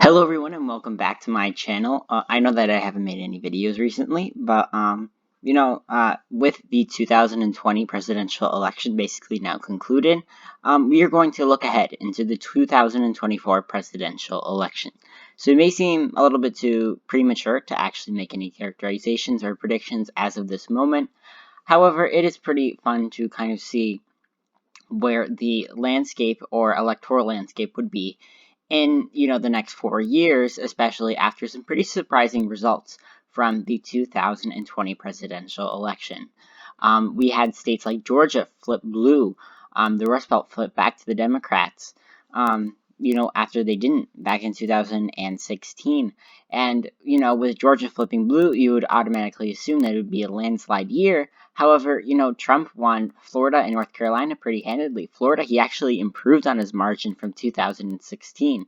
Hello everyone and welcome back to my channel. I know that I haven't made any videos recently, but with the 2020 presidential election basically now concluded, we are going to look ahead into the 2024 presidential election. So it may seem a little bit too premature to actually make any characterizations or predictions as of this moment. However, it is pretty fun to kind of see where the landscape or electoral landscape would be in the next 4 years, especially after some pretty surprising results from the 2020 presidential election. We had states like Georgia flip blue, the Rust Belt flip back to the Democrats, after they didn't back in 2016. And, with Georgia flipping blue, you would automatically assume that it would be a landslide year. However, Trump won Florida and North Carolina pretty handedly. Florida, he actually improved on his margin from 2016.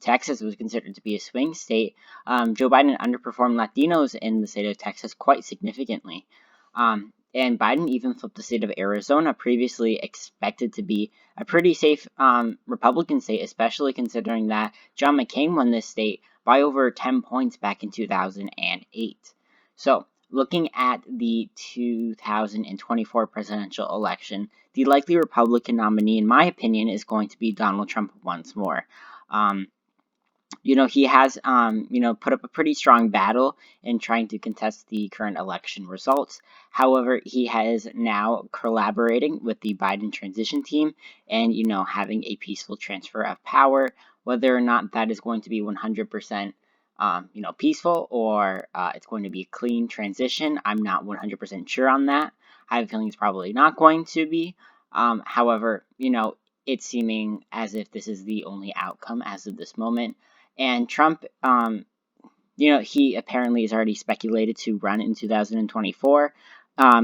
Texas was considered to be a swing state. Joe Biden underperformed Latinos in the state of Texas quite significantly. And Biden even flipped the state of Arizona, previously expected to be a pretty safe Republican state, especially considering that John McCain won this state by over 10 points back in 2008. So, looking at the 2024 presidential election, the likely Republican nominee, in my opinion, is going to be Donald Trump once more. He has, put up a pretty strong battle in trying to contest the current election results. However, he has now collaborating with the Biden transition team and, having a peaceful transfer of power. Whether or not that is going to be 100%, peaceful or it's going to be a clean transition, I'm not 100% sure on that. I have a feeling it's probably not going to be. However, it's seeming as if this is the only outcome as of this moment. And Trump, he apparently is already speculated to run in 2024.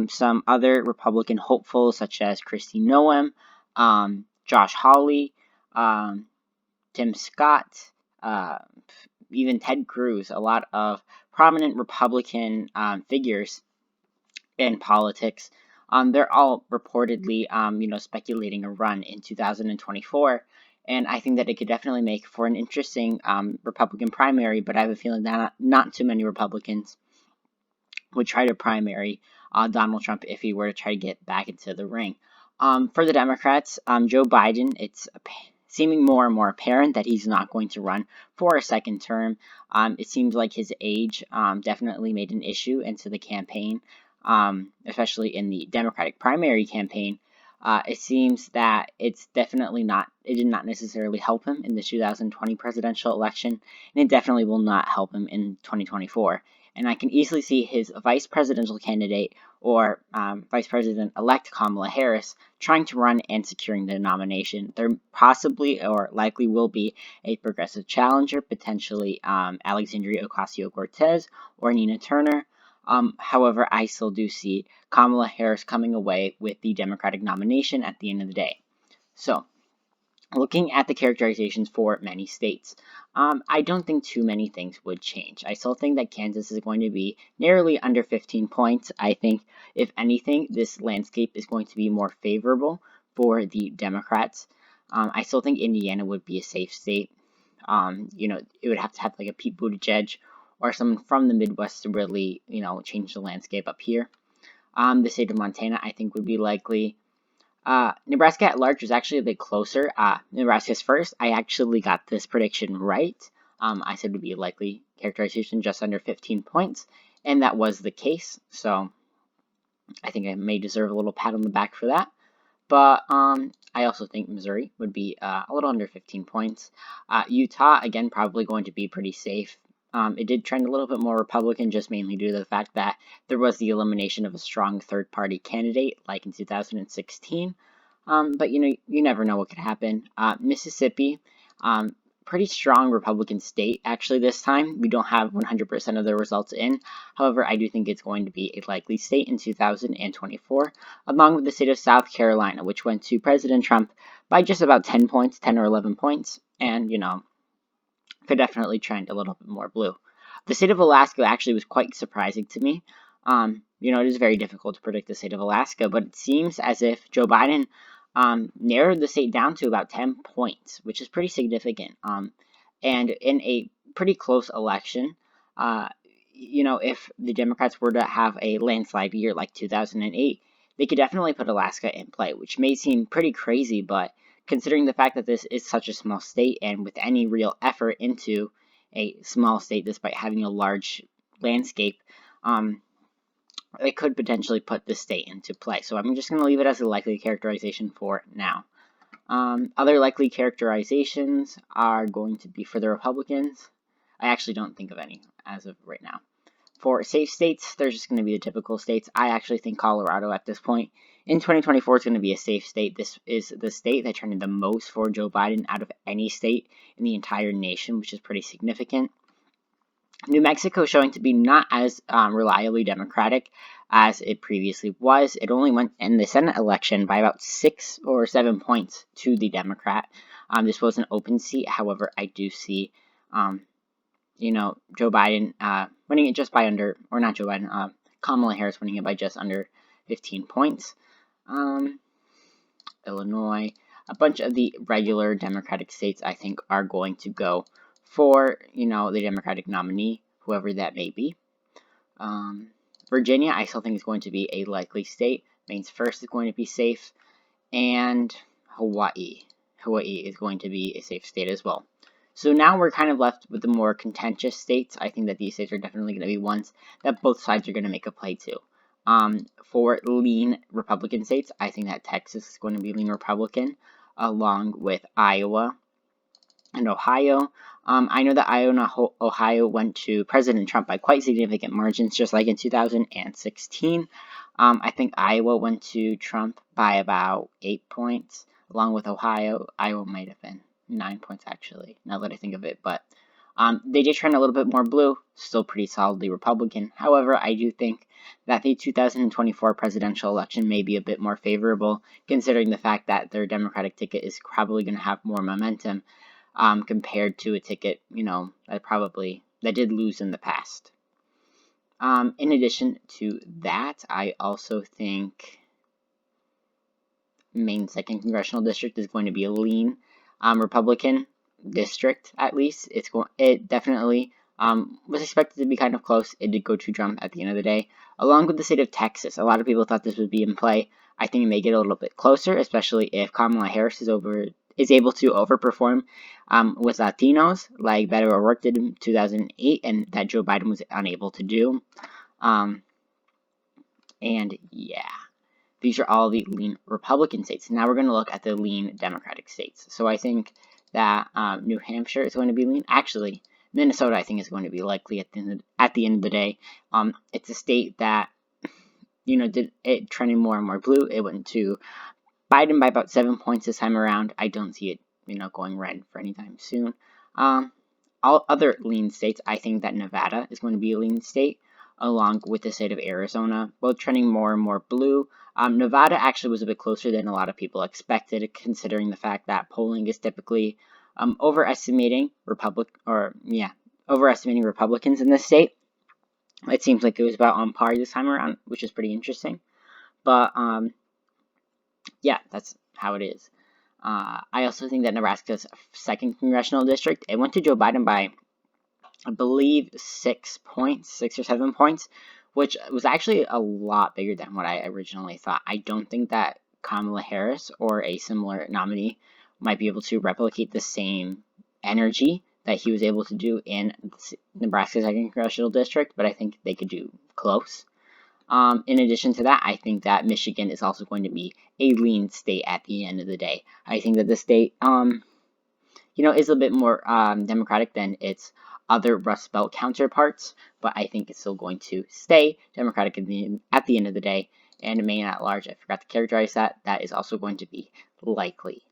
Some other Republican hopefuls, such as Kristi Noem, Josh Hawley, Tim Scott, even Ted Cruz, a lot of prominent Republican figures in politics, they're all reportedly, speculating a run in 2024. And I think that it could definitely make for an interesting Republican primary, but I have a feeling that not too many Republicans would try to primary Donald Trump if he were to try to get back into the ring. For the Democrats, Joe Biden, it's seeming more and more apparent that he's not going to run for a second term. It seems like his age definitely made an issue into the campaign, especially in the Democratic primary campaign. It seems that it did not necessarily help him in the 2020 presidential election, and it definitely will not help him in 2024. And I can easily see his vice presidential candidate or Vice President-elect Kamala Harris trying to run and securing the nomination. There possibly or likely will be a progressive challenger, potentially Alexandria Ocasio-Cortez or Nina Turner. However, I still do see Kamala Harris coming away with the Democratic nomination at the end of the day. So, looking at the characterizations for many states, I don't think too many things would change. I still think that Kansas is going to be narrowly under 15 points. I think, if anything, this landscape is going to be more favorable for the Democrats. I still think Indiana would be a safe state. It would have to have like a Pete Buttigieg or someone from the Midwest to really, change the landscape up here. The state of Montana, I think, would be likely. Nebraska at large was actually a bit closer. Nebraska's first. I actually got this prediction right. I said it would be a likely characterization just under 15 points, and that was the case. So I think I may deserve a little pat on the back for that. But I also think Missouri would be a little under 15 points. Utah, again, probably going to be pretty safe. It did trend a little bit more Republican, just mainly due to the fact that there was the elimination of a strong third-party candidate, like in 2016. But, you never know what could happen. Mississippi, pretty strong Republican state, actually, this time. We don't have 100% of the results in. However, I do think it's going to be a likely state in 2024, along with the state of South Carolina, which went to President Trump by just about 10 points, 10 or 11 points, and, could definitely trend a little bit more blue. The state of Alaska actually was quite surprising to me. It is very difficult to predict the state of Alaska, but it seems as if Joe Biden narrowed the state down to about 10 points, which is pretty significant. And in a pretty close election, if the Democrats were to have a landslide year like 2008, they could definitely put Alaska in play, which may seem pretty crazy, but considering the fact that this is such a small state, and with any real effort into a small state despite having a large landscape, it could potentially put the state into play. So I'm just going to leave it as a likely characterization for now. Other likely characterizations are going to be for the Republicans. I actually don't think of any as of right now. For safe states, there's just going to be the typical states. I actually think Colorado at this point in 2024 is going to be a safe state. This is the state that turned in the most for Joe Biden out of any state in the entire nation, which is pretty significant. New Mexico showing to be not as reliably Democratic as it previously was. It only went in the Senate election by about 6 or 7 points to the Democrat. This was an open seat. However, I do see, Joe Biden winning it just by under, or not Joe Biden, Kamala Harris winning it by just under 15 points. Illinois, a bunch of the regular Democratic states, I think, are going to go for, the Democratic nominee, whoever that may be. Virginia, I still think is going to be a likely state. Maine's first is going to be safe. And Hawaii. Hawaii is going to be a safe state as well. So now we're kind of left with the more contentious states. I think that these states are definitely going to be ones that both sides are going to make a play to. For lean Republican states, I think that Texas is going to be lean Republican, along with Iowa and Ohio. I know that Iowa and Ohio went to President Trump by quite significant margins, just like in 2016. I think Iowa went to Trump by about 8 points, along with Ohio. Iowa might have been 9 points, actually, now that I think of it. But they did trend a little bit more blue, still pretty solidly Republican. However, I do think that the 2024 presidential election may be a bit more favorable, considering the fact that their Democratic ticket is probably going to have more momentum compared to a ticket, that did lose in the past. In addition to that, I also think Maine's 2nd Congressional District is going to be a lean Republican district, at least. It definitely was expected to be kind of close. It did go to Trump at the end of the day, along with the state of Texas. A lot of people thought this would be in play. I think it may get a little bit closer, especially if Kamala Harris is able to overperform with Latinos, like Beto O'Rourke did in 2008, and that Joe Biden was unable to do. And yeah, these are all the lean Republican states. Now we're going to look at the lean Democratic states. So I think that New Hampshire is going to be lean. Actually, Minnesota, I think, is going to be likely at the end of the day. It's a state that, did it trending more and more blue. It went to Biden by about 7 points this time around. I don't see it, going red for any time soon. All other lean states, I think that Nevada is going to be a lean state, along with the state of Arizona, both trending more and more blue. Nevada actually was a bit closer than a lot of people expected, considering the fact that polling is typically overestimating Republicans in this state. It seems like it was about on par this time around, which is pretty interesting. But yeah, that's how it is. I also think that Nebraska's 2nd Congressional District, it went to Joe Biden by, I believe, 6 or 7 points, which was actually a lot bigger than what I originally thought. I don't think that Kamala Harris or a similar nominee might be able to replicate the same energy that he was able to do in Nebraska's 2nd Congressional District, but I think they could do close. In addition to that, I think that Michigan is also going to be a lean state at the end of the day. I think that the state, is a bit more Democratic than its other Rust Belt counterparts, but I think it's still going to stay Democratic at the end of the day. And Maine at large, I forgot to characterize that. That is also going to be likely.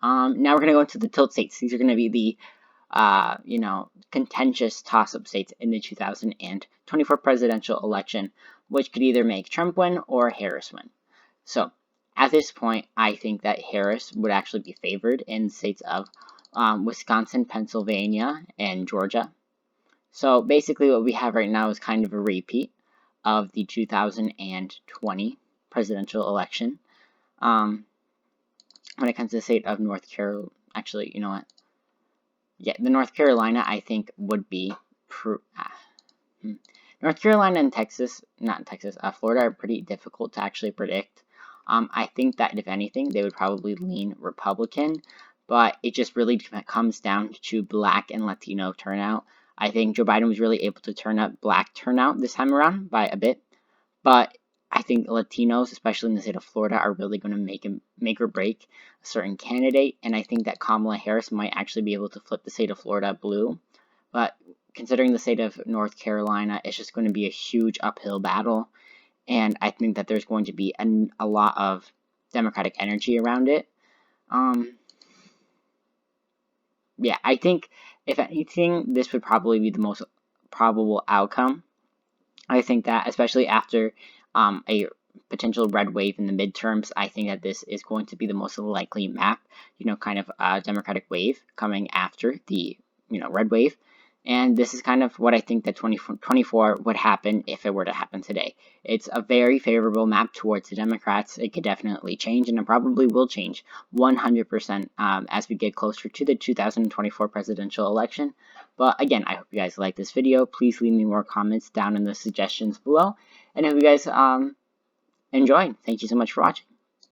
Now we're going to go into the tilt states. These are going to be the contentious toss-up states in the 2024 presidential election, which could either make Trump win or Harris win. So, at this point, I think that Harris would actually be favored in states of Wisconsin, Pennsylvania, and Georgia. So, basically what we have right now is kind of a repeat of the 2020 presidential election. When it comes to the state of North Carolina, actually, you know what? Yeah, the North Carolina, I think, would be... North Carolina and Texas, not Texas, Florida are pretty difficult to actually predict. I think that, if anything, they would probably lean Republican, but it just really comes down to Black and Latino turnout. I think Joe Biden was really able to turn up Black turnout this time around by a bit, but I think Latinos, especially in the state of Florida, are really going to make or break a certain candidate, and I think that Kamala Harris might actually be able to flip the state of Florida blue. But considering the state of North Carolina, it's just going to be a huge uphill battle, and I think that there's going to be a lot of Democratic energy around it. Yeah, I think, if anything, this would probably be the most probable outcome. I think that, especially after a potential red wave in the midterms, I think that this is going to be the most likely map, kind of a Democratic wave coming after the, red wave. And this is kind of what I think that 2024 would happen if it were to happen today. It's a very favorable map towards the Democrats. It could definitely change, and it probably will change 100% as we get closer to the 2024 presidential election. But again, I hope you guys like this video. Please leave me more comments down in the suggestions below. And I hope you guys enjoyed. Thank you so much for watching.